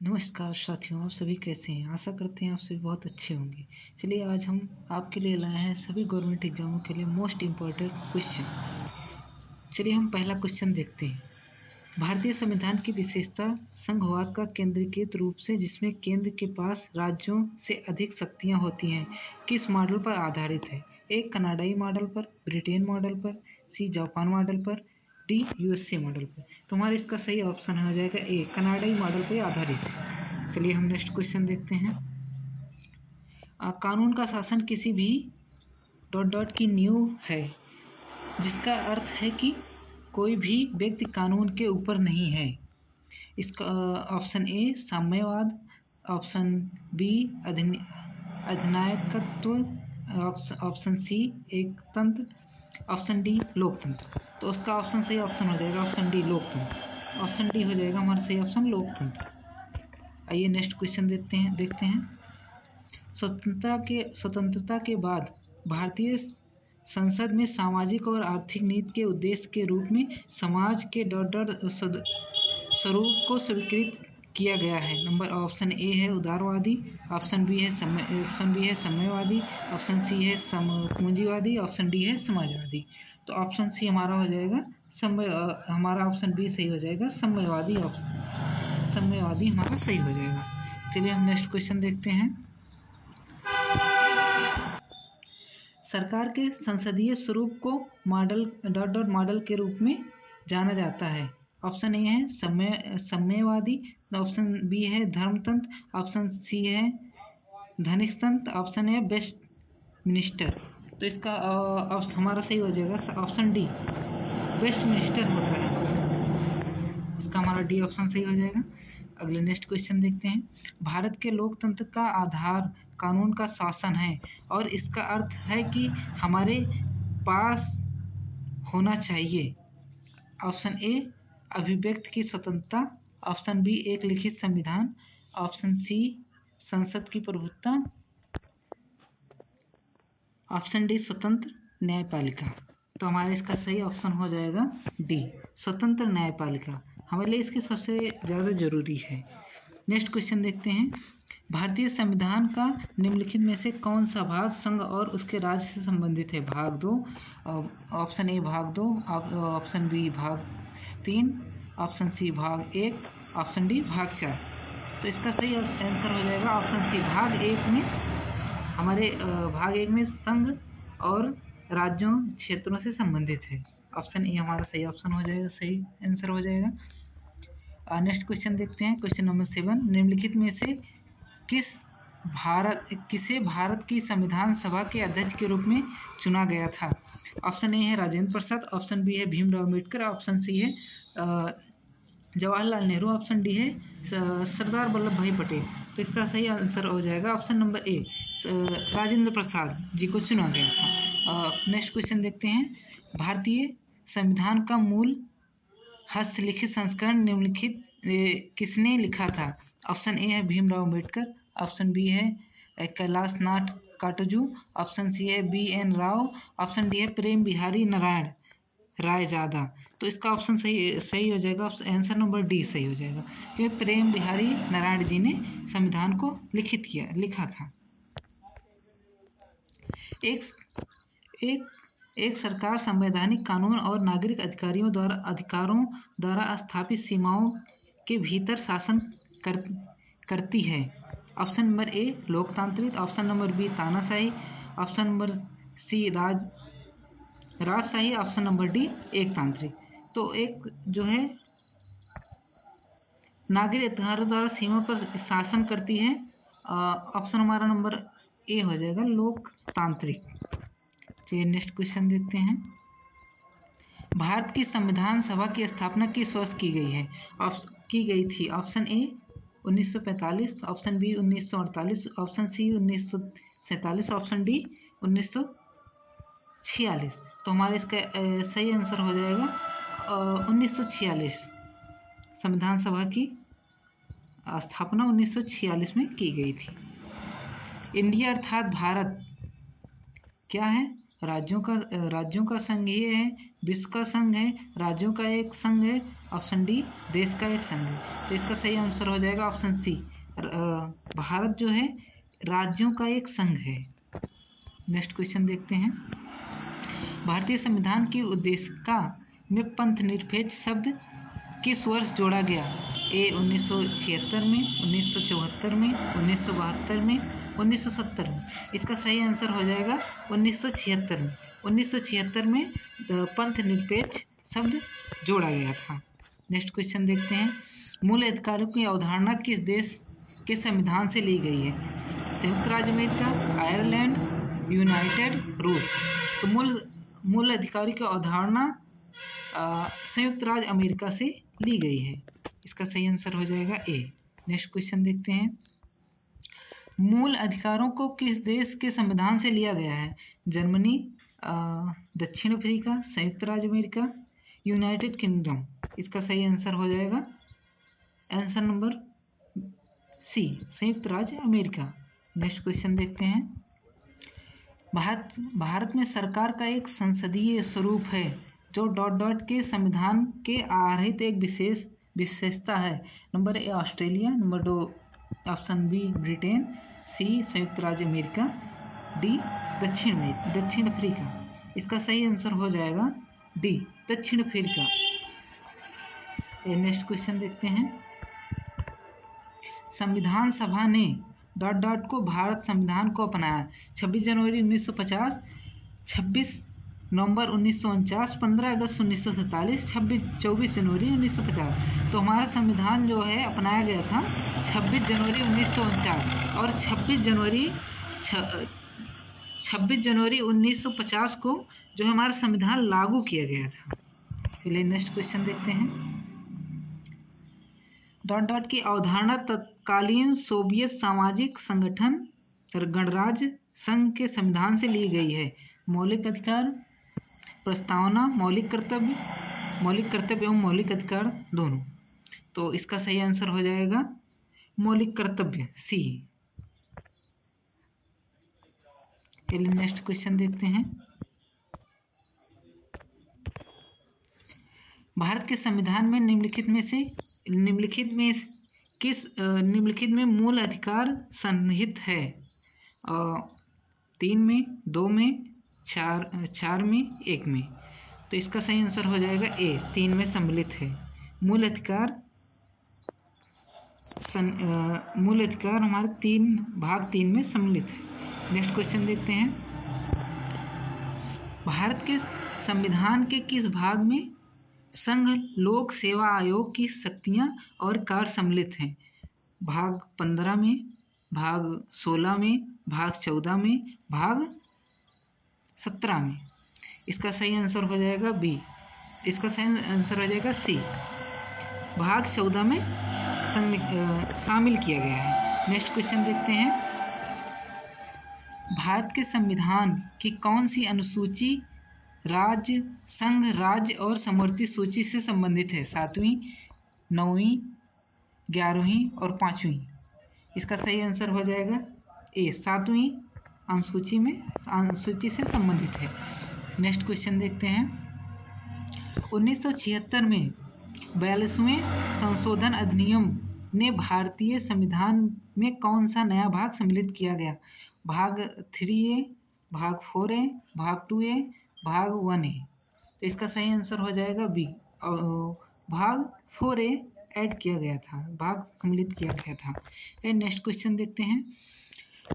नमस्कार साथियों, आप सभी कैसे हैं। आशा करते हैं आप सभी बहुत अच्छे होंगे। चलिए आज हम आपके लिए लाए हैं सभी गवर्नमेंट एग्जामों के लिए मोस्ट इम्पोर्टेंट क्वेश्चन। चलिए हम पहला क्वेश्चन देखते हैं। भारतीय संविधान की विशेषता संघवाद का केंद्रीकृत रूप से, जिसमें केंद्र के पास राज्यों से अधिक शक्तियां होती हैं, किस मॉडल पर आधारित है। ए कनाडाई मॉडल पर, ब्रिटेन मॉडल पर, सी जापान मॉडल पर, डी यूएसए मॉडल पर। तुम्हारा इसका सही ऑप्शन हो जाएगा ए कनाडाई मॉडल पर आधारित है। चलिए हम नेक्स्ट क्वेश्चन देखते हैं। कानून का शासन किसी भी डॉट डॉट की नींव है, जिसका अर्थ है कि कोई भी व्यक्ति कानून के ऊपर नहीं है। इसका ऑप्शन ए साम्यवाद, ऑप्शन बी अधिनायकत्व, ऑप्शन सी एकतंत्र, ऑप्शन डी लोकतंत्र। तो उसका ऑप्शन सही ऑप्शन हो जाएगा ऑप्शन डी लोकतंत्र। ऑप्शन डी हो जाएगा हमारा सही ऑप्शन लोकतंत्र। आइए नेक्स्ट क्वेश्चन देखते हैं। स्वतंत्रता के बाद भारतीय संसद में सामाजिक और आर्थिक नीति के उद्देश्य के रूप में समाज के स्वरूप को स्वीकृत किया गया है। नंबर ऑप्शन ए है उदारवादी, ऑप्शन बी है साम्यवादी, ऑप्शन सी है पूंजीवादी, ऑप्शन डी है समाजवादी। तो ऑप्शन सी हमारा हो जाएगा हमारा ऑप्शन बी सही हो जाएगा, साम्यवादी हमारा सही हो जाएगा। चलिए हम नेक्स्ट क्वेश्चन देखते हैं। सरकार के संसदीय स्वरूप को मॉडल के रूप में जाना जाता है। ऑप्शन ए है साम्यवादी, ऑप्शन बी है धर्मतंत्र, ऑप्शन सी है धनिकतंत्र, ऑप्शन है वेस्टमिनिस्टर। तो इसका हमारा सही हो जाएगा ऑप्शन डी वेस्टमिनिस्टर होता है। इसका हमारा डी ऑप्शन सही हो जाएगा। अगले नेक्स्ट क्वेश्चन देखते हैं। भारत के लोकतंत्र का आधार कानून का शासन है, और इसका अर्थ है कि हमारे पास होना चाहिए। ऑप्शन ए अभिव्यक्ति की स्वतंत्रता, ऑप्शन बी एक लिखित संविधान, ऑप्शन सी संसद की प्रभुत्व, ऑप्शन डी स्वतंत्र न्यायपालिका। तो हमारा इसका सही ऑप्शन हो जाएगा डी स्वतंत्र न्यायपालिका। हमारे लिए इसकी सबसे ज़्यादा जरूरी है। नेक्स्ट क्वेश्चन देखते हैं। भारतीय संविधान का निम्नलिखित में से कौन सा भाग संघ और उसके राज्य से संबंधित है। भाग 2, ऑप्शन ए भाग 2, ऑप्शन बी भाग 3, ऑप्शन सी भाग 1, ऑप्शन डी भाग 4। तो इसका सही आंसर हो जाएगा ऑप्शन सी भाग 1 में। हमारे भाग 1 में संघ और राज्यों क्षेत्रों से संबंधित है। ऑप्शन ए हमारा सही ऑप्शन हो जाएगा, सही आंसर हो जाएगा। नेक्स्ट क्वेश्चन देखते हैं। क्वेश्चन नंबर 7, निम्नलिखित में से किसे भारत की संविधान सभा के अध्यक्ष के रूप में चुना गया था। ऑप्शन ए है राजेंद्र प्रसाद, ऑप्शन बी है भीमराव अम्बेडकर, ऑप्शन सी है जवाहरलाल नेहरू, ऑप्शन डी है सरदार वल्लभ भाई पटेल। तो इसका सही आंसर हो जाएगा option number A Rajendra Prasad ji को चुना गया था। नेक्स्ट क्वेश्चन देखते हैं। भारतीय संविधान का मूल हस्तलिखित संस्करण निम्नलिखित किसने लिखा था। ऑप्शन ए है भीमराव अम्बेडकर, ऑप्शन बी है कैलाश नाथ काटजू, ऑप्शन सी है BN राव, ऑप्शन डी है प्रेम बिहारी नारायण रायजादा। तो इसका ऑप्शन सही हो जाएगा, आंसर नंबर डी सही हो जाएगा, क्योंकि प्रेम बिहारी नारायण जी ने संविधान को लिखा था। एक सरकार संवैधानिक कानून और नागरिक अधिकारों द्वारा स्थापित सीमाओं के भीतर शासन करती है। ऑप्शन नंबर ए लोकतांत्रिक, ऑप्शन नंबर बी तानाशाही, ऑप्शन नंबर सी राजशाही, ऑप्शन नंबर डी एकतांत्रिक। तो एक जो है नागरिक अधिकारों द्वारा सीमा पर शासन करती है। ऑप्शन हमारा नंबर ए हो जाएगा लोकतांत्रिक। चलिए नेक्स्ट क्वेश्चन देखते हैं। भारत की संविधान सभा की स्थापना किस वर्ष की गई थी। Option A 1945, option B 1948, option C 1947, option D 1946। तो हमारा इसका सही आंसर हो जाएगा 1946। संविधान सभा की स्थापना 1946 में की गई थी। इंडिया अर्थात भारत क्या है, राज्यों का संघ ये है, विश्व का संघ है, राज्यों का एक संघ है, ऑप्शन डी देश का एक संघ है। तो इसका सही आंसर हो जाएगा ऑप्शन सी, भारत जो है राज्यों का एक संघ है। नेक्स्ट क्वेश्चन देखते हैं, भारतीय संविधान की उद्देशिका में पंथ निरपेक्ष शब्द किस वर्ष जोड़ा गया? ए 1976 में, 1974 में, 1972 में, 1970 में। इसका सही आंसर हो जाएगा 1976 में। 1976 में पंथ निरपेक्ष शब्द जोड़ा गया था। नेक्स्ट क्वेश्चन देखते हैं, मूल अधिकारों की अवधारणा किस देश के संविधान से ली गई है? संयुक्त राज्य अमेरिका, आयरलैंड, यूनाइटेड रूस। तो मूल अधिकारी की अवधारणा संयुक्त राज्य अमेरिका से ली गई है। इसका सही आंसर हो जाएगा ए। नेक्स्ट क्वेश्चन देखते हैं, मूल अधिकारों को किस देश के संविधान से लिया गया है? जर्मनी, दक्षिण अफ्रीका, संयुक्त राज्य अमेरिका, यूनाइटेड किंगडम। इसका सही आंसर हो जाएगा आंसर नंबर सी, संयुक्त राज्य अमेरिका। नेक्स्ट क्वेश्चन देखते हैं, भारत में सरकार का एक संसदीय स्वरूप है जो ... के संविधान के आधारित एक विशेषता है। Number A Australia, number 2 option B Britain, C संयुक्त राज्य अमेरिका, डी दक्षिण अफ्रीका। इसका सही आंसर हो जाएगा डी दक्षिण अफ्रीका। नेक्स्ट क्वेश्चन देखते हैं, संविधान सभा ने ... को भारत संविधान को अपनाया? 26 जनवरी 1950, 26 नवंबर 1949, 15 अगस्त 1947, 24 जनवरी 1950। तो हमारा संविधान जो है अपनाया गया था 26 जनवरी 1949 और 26 जनवरी 1950 को जो हमारा संविधान लागू किया गया था। चलिए नेक्स्ट क्वेश्चन देखते हैं, ... की अवधारणा तत्कालीन सोवियत सामाजिक संगठन गणराज्य संघ के संविधान से ली गई है। मौलिक अधिकार, प्रस्तावना, मौलिक कर्तव्य एवं मौलिक अधिकार दोनों। तो इसका सही आंसर हो जाएगा मौलिक कर्तव्य, सी। चलिए नेक्स्ट क्वेश्चन देखते हैं, भारत के संविधान में निम्नलिखित में मूल अधिकार सन्निहित है? 3 में, 2 में, 4 में, 1 में। तो इसका सही आंसर हो जाएगा ए, 3 में सम्मिलित है। मूल अधिकार हमारे भाग 3 में सम्मिलित है। नेक्स्ट क्वेश्चन देखते हैं, भारत के संविधान के किस भाग में संघ लोक सेवा आयोग की शक्तियां और कार्य सम्मिलित हैं? भाग 15 में, भाग 16 में, भाग 14 में, भाग 17 में। इसका सही आंसर हो जाएगा बी, इसका सही आंसर हो जाएगा सी, भाग 14 में शामिल किया गया है। नेक्स्ट क्वेश्चन देखते हैं, भारत के संविधान की कौन सी अनुसूची राज्य, संघ, राज्य और समवर्ती सूची से संबंधित है? 7वीं, 9वीं, 11वीं और 5वीं। इसका सही आंसर हो जाएगा ए, 7वीं अनुसूची से संबंधित है। नेक्स्ट क्वेश्चन देखते हैं, 1976 में 42वें संशोधन अधिनियम ने भारतीय संविधान में कौन सा नया भाग सम्मिलित किया गया? भाग 3A, भाग 4A, भाग 2A, भाग 1A। तो इसका सही आंसर हो जाएगा बी, भाग 4A ऐड किया गया था, भाग सम्मिलित किया गया था। नेक्स्ट क्वेश्चन देखते हैं,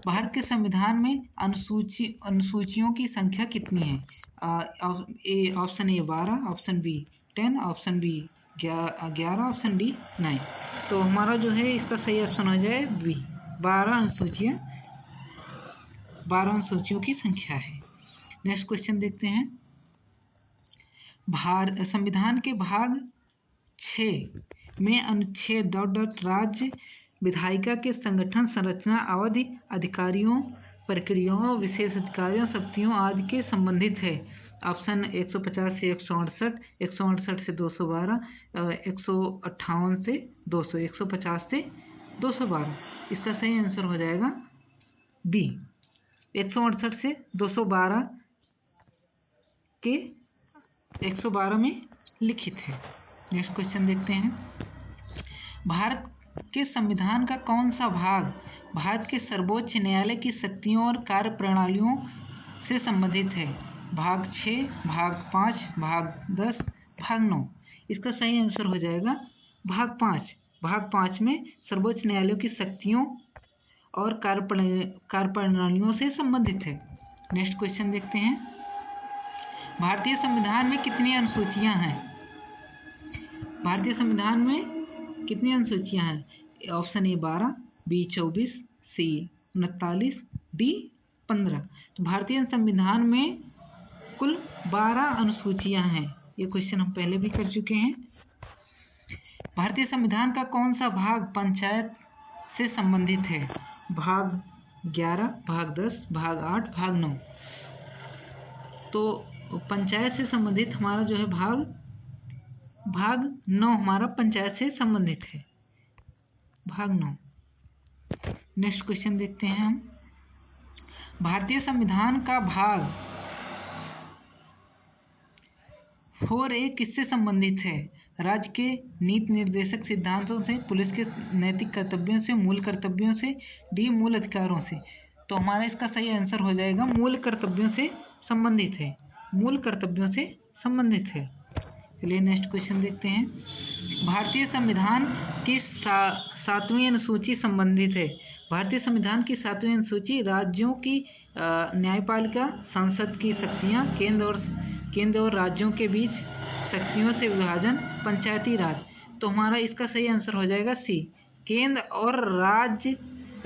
भारत के संविधान में अनुसूचियों की संख्या कितनी है? Option A 12, option B 10, option B 11, option D 9। तो हमारा जो है इसका सही ऑप्शन हो जाए बी, 12 अनुसूचियों की संख्या है। नेक्स्ट क्वेश्चन देखते हैं, संविधान के भाग 6 में अनुच्छेद ... राज्य विधायिका के संगठन, संरचना, अवधि, अधिकारियों, प्रक्रियाओं, विशेष अधिकारियों, शक्तियों आदि के संबंधित है। ऑप्शन 150 से 168, 168 से 212, 158 से 200, 150 से 212। इसका सही आंसर हो जाएगा बी, 168 से 212 के 112 में लिखित है। नेक्स्ट क्वेश्चन देखते हैं। भारत के संविधान का कौन सा भाग भारत के सर्वोच्च न्यायालय की शक्तियों और कार्य प्रणालियों से संबंधित है? भाग 6, भाग 5, भाग 10, भाग 9। इसका सही आंसर हो जाएगा भाग 5। भाग 5 में सर्वोच्च न्यायालय की शक्तियों और कार्य प्रणालियों से संबंधित है। नेक्स्ट क्वेश्चन देखते हैं। भारतीय संविधान में कितनी अनुसूचियां हैं? भारतीय संविधान में कितनी अनुसूचियां हैं? Option A 12, B 24, C 39, D 15। तो भारतीय संविधान में कुल 12 अनुसूचियां हैं। ये क्वेश्चन हम पहले भी कर चुके हैं। भारतीय संविधान का कौन सा भाग पंचायत से संबंधित है? भाग 11, भाग 10, भाग 8, भाग 9। तो पंचायत से संबंधित हमारा जो है भाग 9 हमारा पंचायत से संबंधित है, भाग 9। नेक्स्ट क्वेश्चन देखते हैं हम। भारतीय संविधान का भाग 4A किससे संबंधित है? राज्य के नीति निर्देशक सिद्धांतों से, पुलिस के नैतिक कर्तव्यों से, मूल कर्तव्यों से, डी मूल अधिकारों से। तो हमारा इसका सही आंसर हो जाएगा मूल कर्तव्यों से संबंधित है। मूल कर्तव्यों से संबंधित है। चलिए नेक्स्ट क्वेश्चन देखते हैं। भारतीय संविधान की 7वीं अनुसूची संबंधित है। भारतीय संविधान की 7वीं अनुसूची राज्यों की न्यायपालिका, संसद की शक्तियाँ, केंद्र और राज्यों के बीच शक्तियों से विभाजन, पंचायती राज। तो हमारा इसका सही आंसर हो जाएगा सी, केंद्र और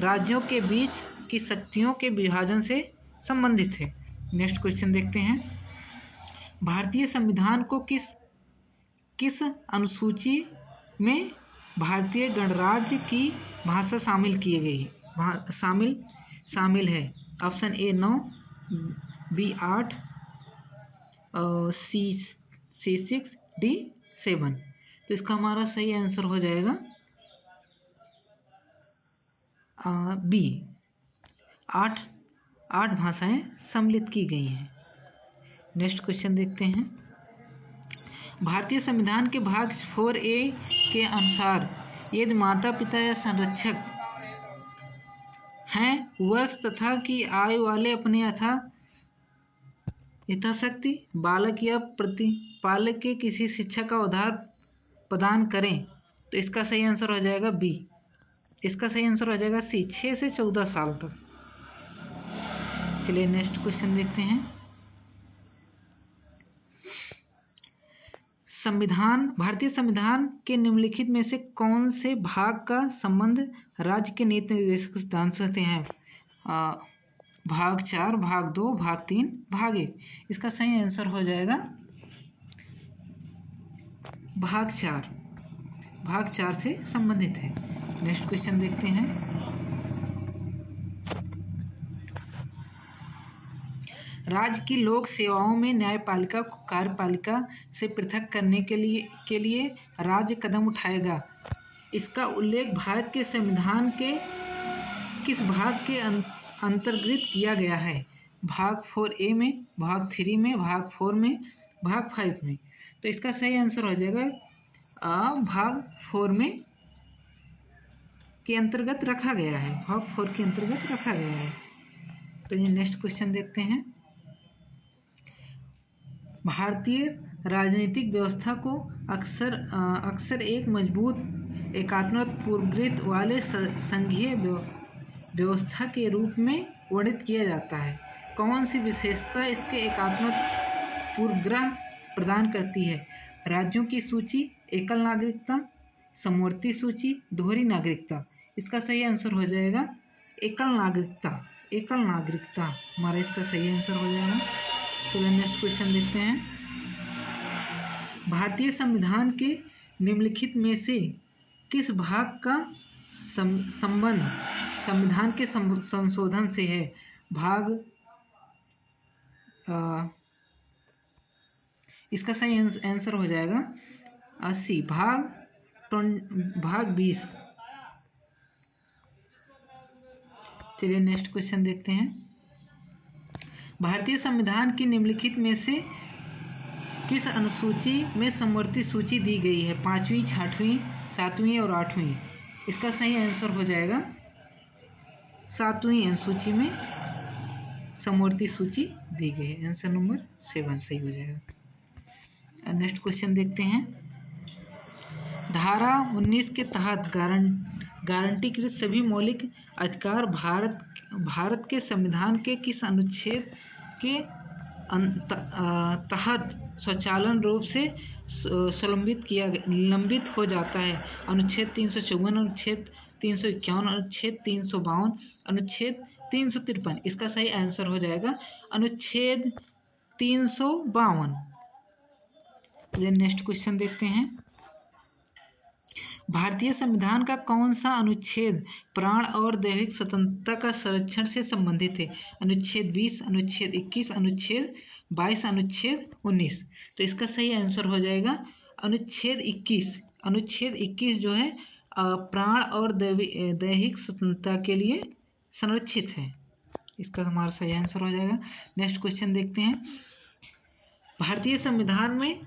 राज्यों के बीच की शक्तियों के विभाजन से संबंधित है। नेक्स्ट क्वेश्चन देखते हैं। भारतीय संविधान को किस अनुसूची में भारतीय गणराज्य की भाषा शामिल की गई? शामिल है। Option A 9, B 8, C 6, D 7। तो इसका हमारा सही आंसर हो जाएगा बी। 8 भाषाएं सम्मिलित की गई हैं। नेक्स्ट क्वेश्चन देखते हैं। भारतीय संविधान के भाग 4A के अनुसार यदि माता पिता या संरक्षक हैं वर्ष तथा की आयु वाले अपने यथाशक्ति बालक या प्रतिपालक के किसी शिक्षा का उधार प्रदान करें, तो इसका सही आंसर हो जाएगा बी। इसका सही आंसर हो जाएगा सी, 6 से 14 साल तक। चलिए नेक्स्ट क्वेश्चन देखते हैं। भारतीय संविधान के निम्नलिखित में से कौन से भाग का संबंध राज्य के नीति निर्देशक सिद्धांत से है? भाग 4, भाग 2, भाग 3, भाग 1। इसका सही आंसर हो जाएगा भाग 4। भाग 4 से संबंधित है। नेक्स्ट क्वेश्चन देखते हैं। राज्य की लोक सेवाओं में न्यायपालिका को कार्यपालिका से पृथक करने के लिए राज्य कदम उठाएगा। इसका उल्लेख भारत के संविधान के किस भाग के अंतर्गत किया गया है? भाग 4A में, भाग 3 में, भाग 4 में, भाग 5 में। तो इसका सही आंसर हो जाएगा भाग 4 में के अंतर्गत रखा गया है। भाग 4 के अंतर्गत रखा गया है। तो ये नेक्स्ट क्वेश्चन देखते हैं। भारतीय राजनीतिक व्यवस्था को अक्सर एक मजबूत एकात्मक पूर्वग्रह वाले संघीय व्यवस्था के रूप में वर्णित किया जाता है। कौन सी विशेषता इसके एकात्मक पूर्वग्रह प्रदान करती है? राज्यों की सूची, एकल नागरिकता, समवर्ती सूची, दोहरी नागरिकता। इसका सही आंसर हो जाएगा एकल नागरिकता। एकल नागरिकता हमारा इसका सही आंसर हो जाएगा। चलिए नेक्स्ट क्वेश्चन देखते हैं। भारतीय संविधान के निम्नलिखित में से किस भाग का संबंध संविधान के संशोधन से है? इसका सही आंसर हो जाएगा 80, भाग 20। चलिए नेक्स्ट क्वेश्चन देखते हैं। भारतीय संविधान की निम्नलिखित में से किस अनुसूची में समवर्ती सूची दी गई है? 5वीं, 6वीं, 7वीं और 8वीं। इसका सही आंसर हो जाएगा 7वीं अनुसूची में समवर्ती सूची दी गई है। आंसर नंबर 7 सही हो जाएगा। नेक्स्ट क्वेश्चन देखते हैं। धारा 19 के तहत गारंटीकृत सभी मौलिक अधिकार भारत के संविधान के किस अनुच्छेद के तहत स्वचालन रूप से निलंबित हो जाता है? अनुच्छेद 354, अनुच्छेद 351, अनुच्छेद 352, अनुच्छेद 353। इसका सही आंसर हो जाएगा अनुच्छेद 352। नेक्स्ट क्वेश्चन देखते हैं। भारतीय संविधान का कौन सा अनुच्छेद प्राण और दैहिक स्वतंत्रता का संरक्षण से संबंधित है? अनुच्छेद 20, अनुच्छेद 21, अनुच्छेद 22, अनुच्छेद 19। तो इसका सही आंसर हो जाएगा अनुच्छेद 21। अनुच्छेद 21 जो है प्राण और दैहिक स्वतंत्रता के लिए संरक्षित है। इसका हमारा सही आंसर हो जाएगा। नेक्स्ट क्वेश्चन देखते हैं। भारतीय संविधान में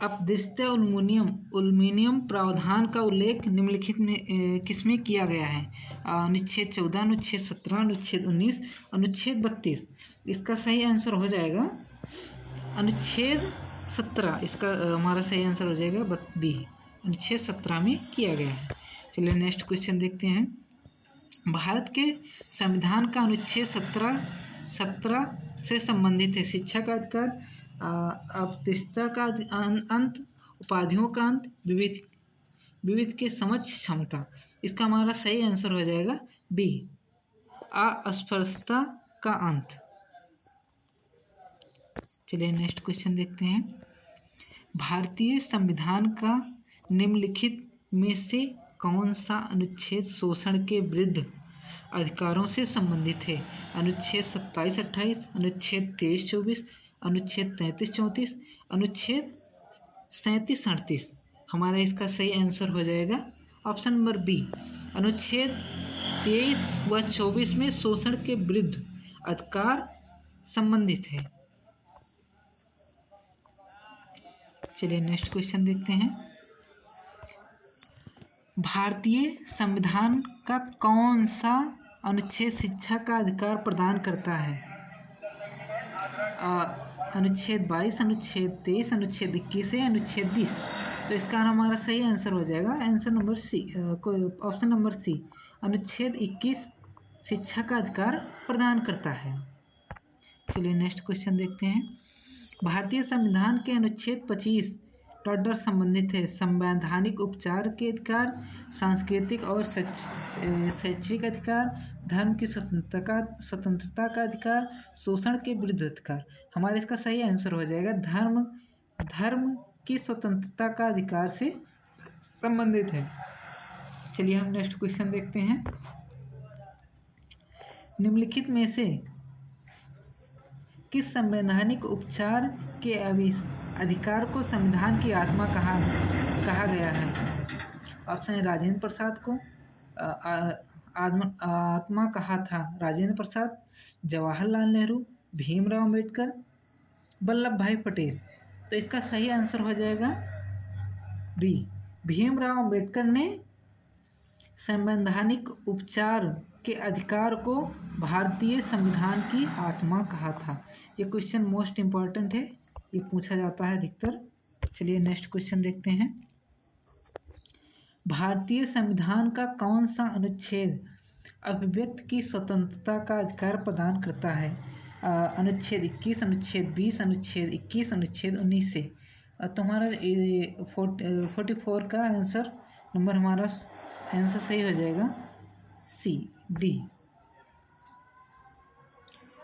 अपदस्थीय एल्युमिनियम प्रावधान का उल्लेख निम्नलिखित में किसमें किया गया है? अनुच्छेद 14, अनुच्छेद 17, अनुच्छेद 19, अनुच्छेद 32। इसका सही आंसर हो जाएगा अनुच्छेद 17। इसका हमारा सही आंसर हो जाएगा बी। अनुच्छेद 17 में किया गया है। चलिए नेक्स्ट क्वेश्चन देखते हैं। भारत के संविधान का अनुच्छेद 17 से संबंधित है शिक्षा का अधिकार, अपदस्थता का अंत, उपाधियों का अंत, विविध के समझ क्षमता। इसका हमारा सही आंसर हो जाएगा बी, अस्पृश्यता का अंत। चलिए नेक्स्ट क्वेश्चन देखते हैं। भारतीय संविधान का निम्नलिखित में से कौन सा अनुच्छेद शोषण के विरुद्ध अधिकारों से संबंधित है? अनुच्छेद 27-28, अनुच्छेद 23-24, अनुच्छेद 33-34, अनुच्छेद 37-38। हमारा इसका सही आंसर हो जाएगा ऑप्शन नंबर बी। अनुच्छेद 23 व 24 में शोषण के विरुद्ध अधिकार संबंधित है। चलिए नेक्स्ट क्वेश्चन देखते हैं। भारतीय संविधान का कौन सा अनुच्छेद शिक्षा का अधिकार प्रदान करता है? अनुच्छेद 22, अनुच्छेद 23, अनुच्छेद 21 है, अनुच्छेद 20। तो इसका हमारा सही आंसर हो जाएगा answer number C, option number C. अनुच्छेद 21 शिक्षा का अधिकार प्रदान करता है। चलिए नेक्स्ट क्वेश्चन देखते हैं। भारतीय संविधान के अनुच्छेद 25 संबंधित है संवैधानिक उपचार के अधिकार, सांस्कृतिक और शैक्षिक अधिकार, धर्म की स्वतंत्रता का अधिकार, शोषण के विरुद्ध अधिकार। हमारा इसका सही आंसर हो जाएगा धर्म की स्वतंत्रता का अधिकार से संबंधित है। चलिए हम नेक्स्ट क्वेश्चन देखते हैं। निम्नलिखित में से किस संवैधानिक उपचार के अधिकार को संविधान की आत्मा कहा गया है? ऑप्शन है राजेंद्र प्रसाद को आत्मा कहा था राजेंद्र प्रसाद, जवाहरलाल नेहरू, भीमराव अम्बेडकर, वल्लभ भाई पटेल। तो इसका सही आंसर हो जाएगा बी, भीमराव अम्बेडकर ने संवैधानिक उपचार के अधिकार को भारतीय संविधान की आत्मा कहा था। ये क्वेश्चन मोस्ट इम्पॉर्टेंट है, ये पूछा जाता है अधिकतर। चलिए नेक्स्ट क्वेश्चन देखते हैं। भारतीय संविधान का कौन सा अनुच्छेद अभिव्यक्ति की स्वतंत्रता का अधिकार प्रदान करता है? अनुच्छेद 21, अनुच्छेद 20, अनुच्छेद 21, अनुच्छेद 19 से। तुम्हारा 44 का आंसर नंबर हमारा आंसर सही हो जाएगा सी, डी,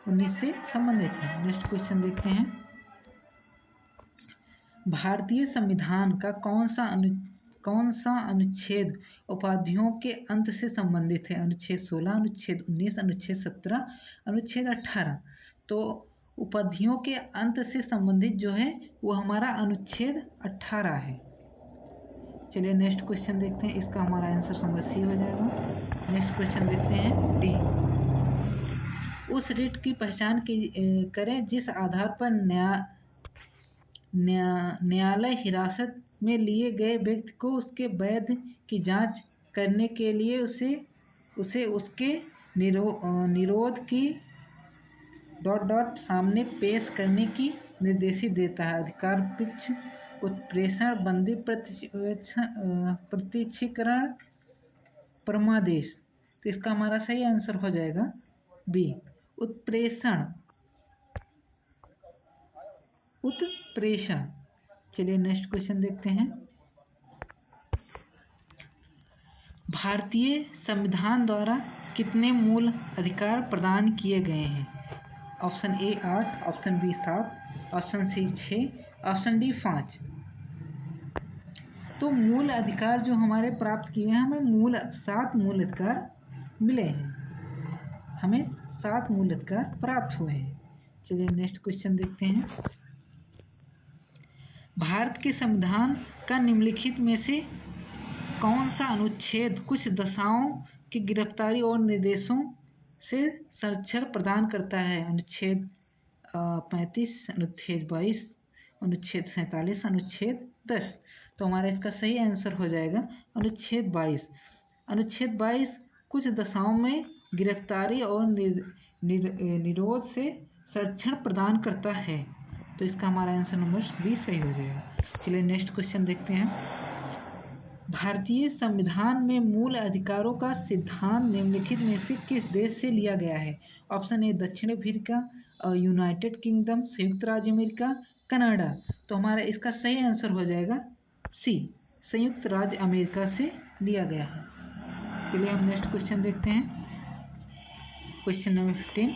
19 से संबंधित है। नेक्स्ट क्वेश्चन देखते हैं। भारतीय संविधान का कौन सा अनुच्छेद उपाधियों के अंत से संबंधित है? अनुच्छेद 16, अनुच्छेद 19, अनुच्छेद 17, अनुच्छेद 18। तो उपाधियों के अंत से संबंधित जो है वो हमारा अनुच्छेद 18 है। चलिए नेक्स्ट क्वेश्चन देखते हैं। इसका हमारा आंसर नंबर सी हो जाएगा। नेक्स्ट क्वेश्चन देखते हैं डी। उस रिट की पहचान करें जिस आधार पर न्यायालय हिरासत में लिए गए व्यक्ति को उसके वैध की जांच करने के लिए उसे उसके निरोध की सामने पेश करने की निर्देशित देता है। अधिकार पक्ष उत्प्रेषण, बंदी, प्रत्यक्षीकरण, परमादेश। तो इसका हमारा सही आंसर हो जाएगा बी, उत्प्रेषण। चलिए नेक्स्ट क्वेश्चन देखते हैं। भारतीय संविधान द्वारा कितने मूल अधिकार प्रदान किए गए हैं? Option A 8, option B 7, option C 6, option D 5। तो मूल अधिकार जो हमारे प्राप्त किए हैं, हमें 7 मूल अधिकार मिले हैं, हमें 7 मूल अधिकार प्राप्त हुए हैं। चलिए नेक्स्ट क्वेश्चन देखते हैं। भारत के संविधान का निम्नलिखित में से कौन सा अनुच्छेद कुछ दशाओं की गिरफ्तारी और निर्देशों से संरक्षण प्रदान करता है? अनुच्छेद 35, अनुच्छेद 22, अनुच्छेद 47, अनुच्छेद 10। तो हमारा इसका सही आंसर हो जाएगा अनुच्छेद 22। अनुच्छेद 22 कुछ दशाओं में गिरफ्तारी और निरोध से संरक्षण प्रदान करता है। तो इसका हमारा आंसर नंबर बी सही हो जाएगा। चलिए नेक्स्ट क्वेश्चन देखते हैं। भारतीय संविधान में मूल अधिकारों का सिद्धांत निम्नलिखित में से किस देश से लिया गया है? ऑप्शन ए दक्षिण अफ्रीका, यूनाइटेड किंगडम, संयुक्त राज्य अमेरिका, कनाडा। तो हमारा इसका सही आंसर हो जाएगा सी, संयुक्त राज्य अमेरिका से लिया गया है। चलिए हम नेक्स्ट क्वेश्चन देखते हैं। Question number 15।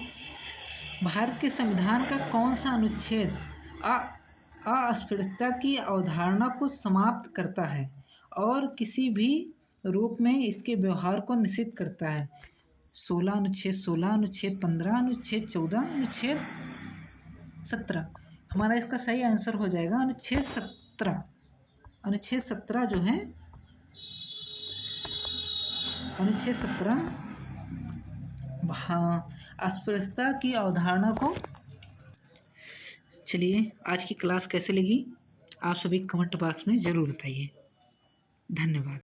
भारत के संविधान का कौन सा अनुच्छेद अस्पृश्यता की अवधारणा को समाप्त करता है और किसी भी रूप में इसके व्यवहार को निषिद्ध करता है? 16, अनुच्छेद 16, अनुच्छेद 15, अनुच्छेद 14, अनुच्छेद 17। हमारा इसका सही आंसर हो जाएगा अनुच्छेद 17। अनुच्छेद 17 जो है, अनुच्छेद 17 अस्पृश्यता की अवधारणा को। चलिए आज की क्लास कैसे लगी आप सभी कमेंट बॉक्स में ज़रूर बताइए। धन्यवाद।